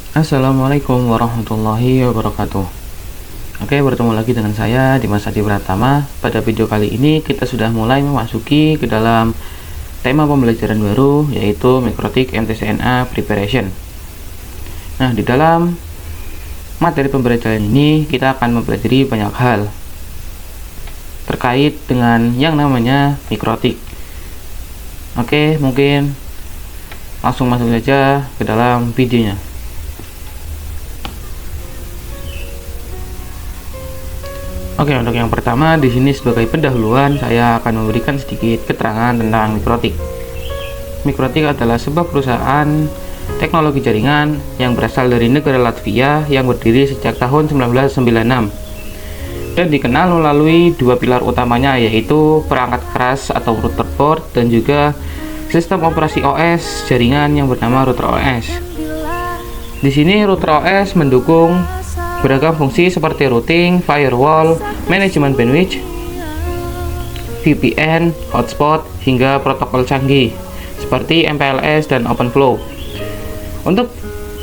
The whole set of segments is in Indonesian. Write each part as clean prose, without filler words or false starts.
Assalamualaikum warahmatullahi wabarakatuh. Oke, bertemu lagi dengan saya Dimas Adi Pratama. Pada video kali ini kita sudah mulai memasuki ke dalam tema pembelajaran baru, yaitu Mikrotik MTCNA Preparation. Nah, di dalam materi pembelajaran ini kita akan mempelajari banyak hal terkait dengan yang namanya mikrotik. Oke, mungkin langsung masuk saja ke dalam videonya. Oke, untuk yang pertama di sini sebagai pendahuluan saya akan memberikan sedikit keterangan tentang Mikrotik. Mikrotik adalah sebuah perusahaan teknologi jaringan yang berasal dari negara Latvia yang berdiri sejak tahun 1996 dan dikenal melalui dua pilar utamanya, yaitu perangkat keras atau router board dan juga sistem operasi OS jaringan yang bernama router OS. Di sini router OS mendukung beragam fungsi seperti routing, firewall, manajemen bandwidth, VPN, hotspot, hingga protokol canggih seperti MPLS dan OpenFlow. Untuk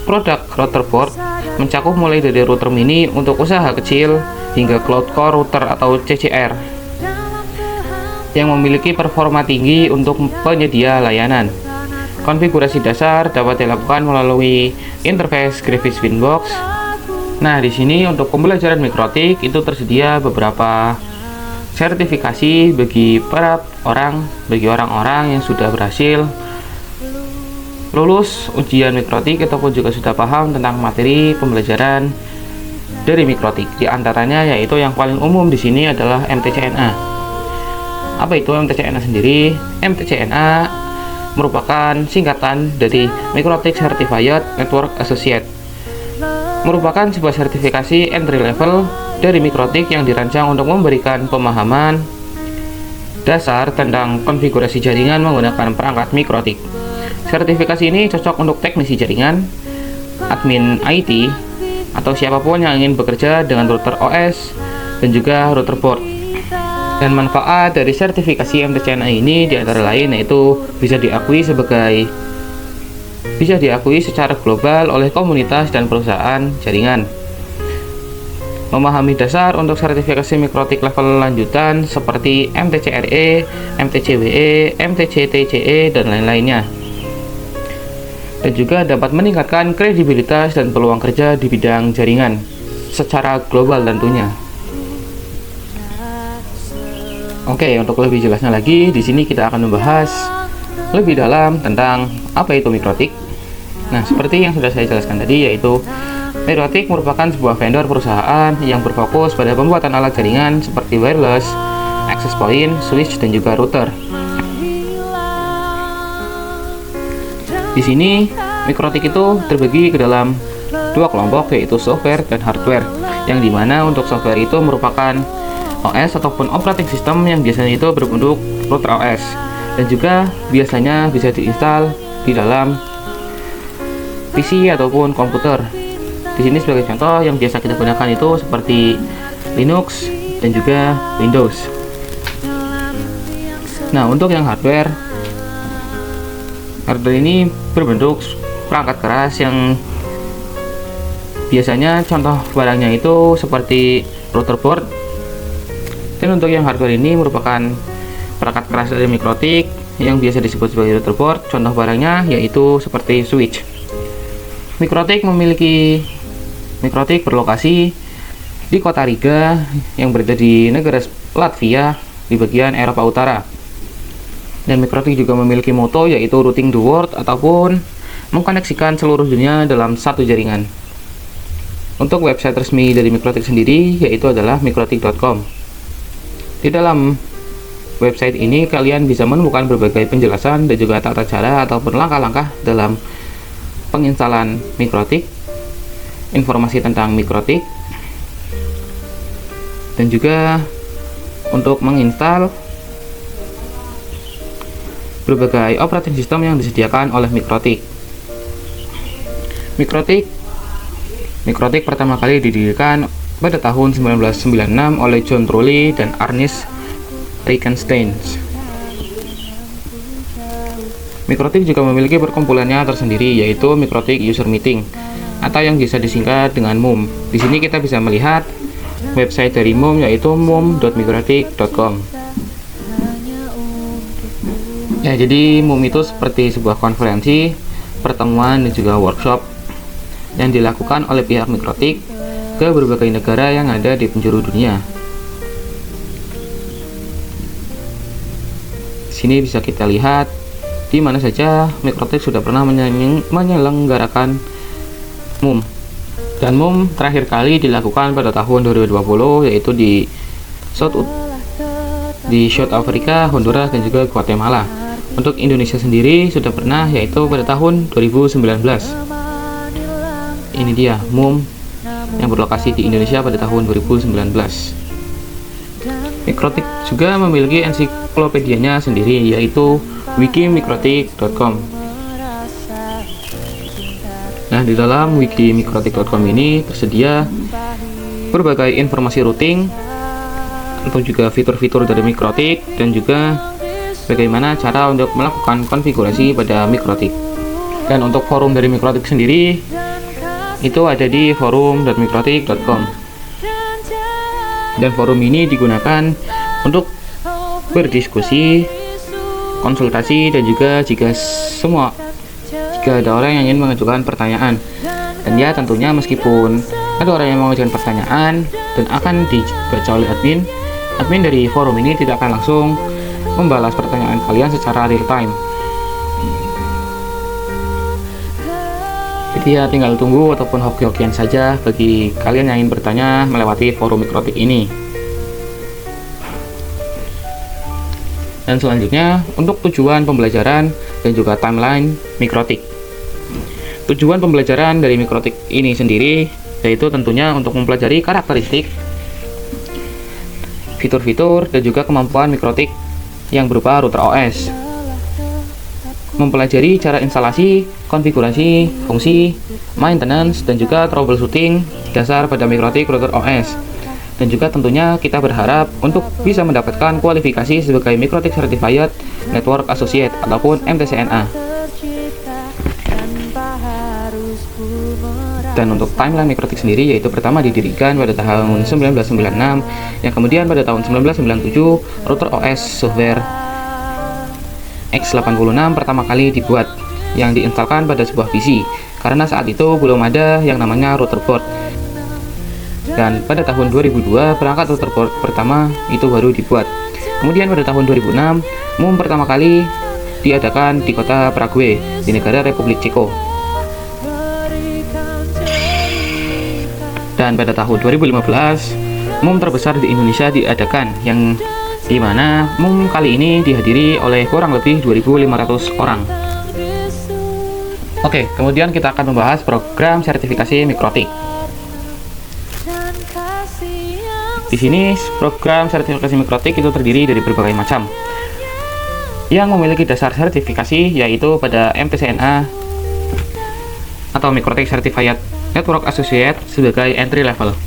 produk router board mencakup mulai dari router mini untuk usaha kecil hingga cloud core router atau CCR yang memiliki performa tinggi untuk penyedia layanan. Konfigurasi dasar dapat dilakukan melalui interface Graphics Winbox. Nah, di sini untuk pembelajaran Mikrotik itu tersedia beberapa sertifikasi bagi orang-orang yang sudah berhasil lulus ujian Mikrotik ataupun juga sudah paham tentang materi pembelajaran dari Mikrotik. Di antaranya yaitu yang paling umum di sini adalah MTCNA. Apa itu MTCNA sendiri? MTCNA merupakan singkatan dari Mikrotik Certified Network Associate. Merupakan sebuah sertifikasi entry level dari Mikrotik yang dirancang untuk memberikan pemahaman dasar tentang konfigurasi jaringan menggunakan perangkat Mikrotik. Sertifikasi ini cocok untuk teknisi jaringan, admin IT, atau siapapun yang ingin bekerja dengan router OS dan juga router board. Dan manfaat dari sertifikasi MTCNA ini diantara lain yaitu bisa diakui secara global oleh komunitas dan perusahaan jaringan. Memahami dasar untuk sertifikasi Mikrotik level lanjutan seperti MTCRE, MTCWE, MTCTCE, dan lain-lainnya. Dan juga dapat meningkatkan kredibilitas dan peluang kerja di bidang jaringan secara global tentunya. Oke, untuk lebih jelasnya lagi, di sini kita akan membahas lebih dalam tentang apa itu Mikrotik. Nah, seperti yang sudah saya jelaskan tadi, yaitu Mikrotik merupakan sebuah vendor perusahaan yang berfokus pada pembuatan alat jaringan seperti wireless, access point, switch, dan juga router. Di sini, Mikrotik itu terbagi ke dalam dua kelompok, yaitu software dan hardware, yang dimana untuk software itu merupakan OS ataupun operating system yang biasanya itu berbentuk router OS, dan juga biasanya bisa diinstal di dalam PC ataupun komputer. Di sini sebagai contoh yang biasa kita gunakan itu seperti Linux dan juga Windows. Nah, untuk yang hardware ini berbentuk perangkat keras yang biasanya contoh barangnya itu seperti router board. Dan untuk yang hardware ini merupakan perangkat keras dari Mikrotik yang biasa disebut sebagai router board. Contoh barangnya yaitu seperti switch. Mikrotik berlokasi di kota Riga yang berada di negara Latvia di bagian Eropa Utara. Dan Mikrotik juga memiliki moto yaitu routing the world ataupun mengkoneksikan seluruh dunia dalam satu jaringan. Untuk website resmi dari Mikrotik sendiri yaitu adalah mikrotik.com. Di dalam website ini kalian bisa menemukan berbagai penjelasan dan juga tata cara ataupun langkah-langkah dalam penginstalan Mikrotik, informasi tentang Mikrotik, dan juga untuk menginstal berbagai operating system yang disediakan oleh Mikrotik. Mikrotik pertama kali didirikan pada tahun 1996 oleh John Trulli dan Ernest Reichenstein. Mikrotik juga memiliki perkumpulannya tersendiri, yaitu Mikrotik User Meeting atau yang bisa disingkat dengan MUM. Di sini kita bisa melihat website dari MUM, yaitu mum.mikrotik.com. Ya, jadi MUM itu seperti sebuah konferensi, pertemuan dan juga workshop yang dilakukan oleh pihak Mikrotik ke berbagai negara yang ada di penjuru dunia. Sini bisa kita lihat di mana saja Mikrotik sudah pernah menyelenggarakan MUM. Dan MUM terakhir kali dilakukan pada tahun 2020, yaitu di South Africa, Honduras, dan juga Guatemala. Untuk Indonesia sendiri sudah pernah, yaitu pada tahun 2019. Ini dia MUM yang berlokasi di Indonesia pada tahun 2019. Mikrotik juga memiliki ensiklopedianya sendiri, yaitu wikimikrotik.com. Nah, di dalam wikimikrotik.com ini tersedia berbagai informasi routing atau juga fitur-fitur dari Mikrotik, dan juga bagaimana cara untuk melakukan konfigurasi pada Mikrotik. Dan untuk forum dari Mikrotik sendiri itu ada di forum.mikrotik.com. Dan forum ini digunakan untuk berdiskusi, konsultasi, dan juga jika ada orang yang ingin mengajukan pertanyaan. Dan ya, tentunya meskipun ada orang yang mengajukan pertanyaan dan akan dibaca oleh admin dari forum ini tidak akan langsung membalas pertanyaan kalian secara real time. Jadi ya, tinggal tunggu ataupun hoki-hokian saja bagi kalian yang ingin bertanya melewati forum Mikrotik ini. Dan selanjutnya, untuk tujuan pembelajaran dan juga timeline Mikrotik. Tujuan pembelajaran dari Mikrotik ini sendiri yaitu tentunya untuk mempelajari karakteristik, fitur-fitur, dan juga kemampuan Mikrotik yang berupa router OS. Mempelajari cara instalasi, konfigurasi, fungsi, maintenance, dan juga troubleshooting dasar pada Mikrotik router OS. Dan juga tentunya kita berharap untuk bisa mendapatkan kualifikasi sebagai Mikrotik Certified Network Associate ataupun MTCNA. Dan untuk timeline Mikrotik sendiri, yaitu pertama didirikan pada tahun 1996, yang kemudian pada tahun 1997 router OS software X86 pertama kali dibuat, yang diinstalkan pada sebuah PC, karena saat itu belum ada yang namanya router board. Dan pada tahun 2002 perangkat router board pertama itu baru dibuat. Kemudian pada tahun 2006 MUM pertama kali diadakan di kota Prague di negara Republik Ceko. Dan pada tahun 2015 MUM terbesar di Indonesia diadakan, yang dimana MUM kali ini dihadiri oleh kurang lebih 2.500 orang. Oke, kemudian kita akan membahas program sertifikasi Mikrotik. Di sini program sertifikasi Mikrotik itu terdiri dari berbagai macam yang memiliki dasar sertifikasi, yaitu pada MTCNA atau Mikrotik Certified Network Associate sebagai entry level.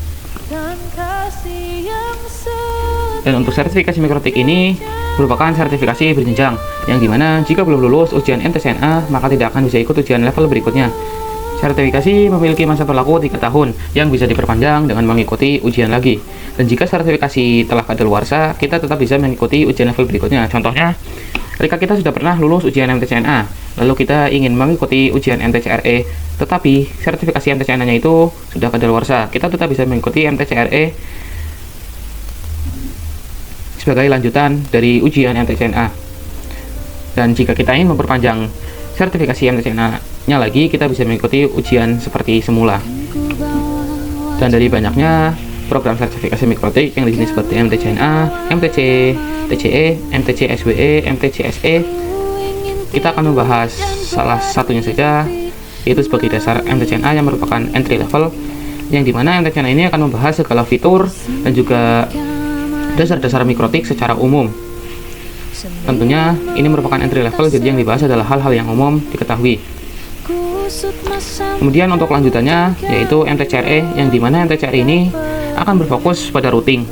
Dan untuk sertifikasi Mikrotik ini merupakan sertifikasi berjenjang, yang dimana jika belum lulus ujian MTCNA maka tidak akan bisa ikut ujian level berikutnya. Sertifikasi memiliki masa berlaku 3 tahun yang bisa diperpanjang dengan mengikuti ujian lagi. Dan jika sertifikasi telah kadaluarsa, kita tetap bisa mengikuti ujian level berikutnya. Contohnya, ketika kita sudah pernah lulus ujian MTCNA, lalu kita ingin mengikuti ujian MTCRE, tetapi sertifikasi MTCNA-nya itu sudah kadaluarsa, kita tetap bisa mengikuti MTCRE sebagai lanjutan dari ujian MTCNA. Dan jika kita ingin memperpanjang sertifikasi MTCNA-nya lagi, kita bisa mengikuti ujian seperti semula. Dan dari banyaknya program sertifikasi Mikrotik yang di sini seperti MTCNA, MTC, TCE, MTC SWE, MTC SE, kita akan membahas salah satunya saja, yaitu sebagai dasar MTCNA yang merupakan entry level, yang dimana MTCNA ini akan membahas segala fitur dan juga dasar-dasar Mikrotik secara umum. Tentunya ini merupakan entry level, jadi yang dibahas adalah hal-hal yang umum diketahui. Kemudian untuk lanjutannya yaitu MTCRE, yang dimana MTCRE ini akan berfokus pada routing,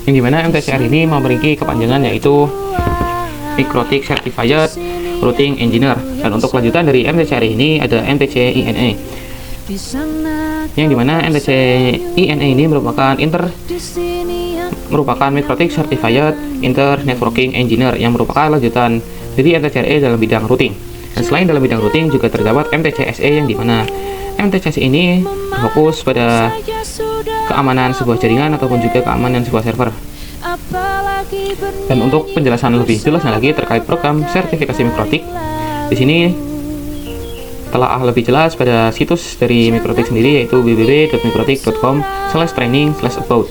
yang dimana MTCRE ini memiliki kepanjangan yaitu Mikrotik Certified Routing Engineer. Dan untuk lanjutan dari MTCRE ini ada MTC INA, yang dimana MTC INA ini merupakan MikroTik Certified Inter-Networking Engineer, yang merupakan lanjutan dari MTCRE dalam bidang routing. Dan selain dalam bidang routing juga terdapat MTCSE, yang dimana MTCSE ini fokus pada keamanan sebuah jaringan ataupun juga keamanan sebuah server. Dan untuk penjelasan lebih jelasnya lagi terkait program sertifikasi MikroTik, di sini telah lebih jelas pada situs dari MikroTik sendiri, yaitu www.mikrotik.com/training/about.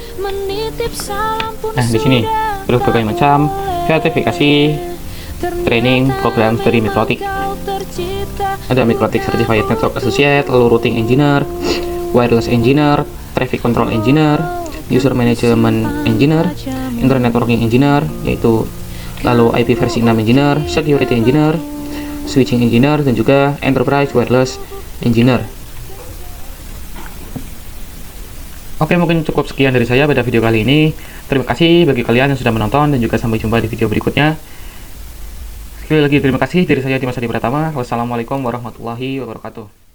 Nah, di sini berbagai macam sertifikasi training program dari MikroTik. Ada MikroTik Certified Network Associate, lalu Routing Engineer, Wireless Engineer, Traffic Control Engineer, User Management Engineer, Internet Networking Engineer, yaitu lalu IP versi 6 Engineer, Security Engineer, Switching Engineer, dan juga Enterprise Wireless Engineer. Oke, mungkin cukup sekian dari saya pada video kali ini. Terima kasih bagi kalian yang sudah menonton, dan juga sampai jumpa di video berikutnya. Sekali lagi terima kasih dari saya, Dimas Adi Pratama. Wassalamualaikum warahmatullahi wabarakatuh.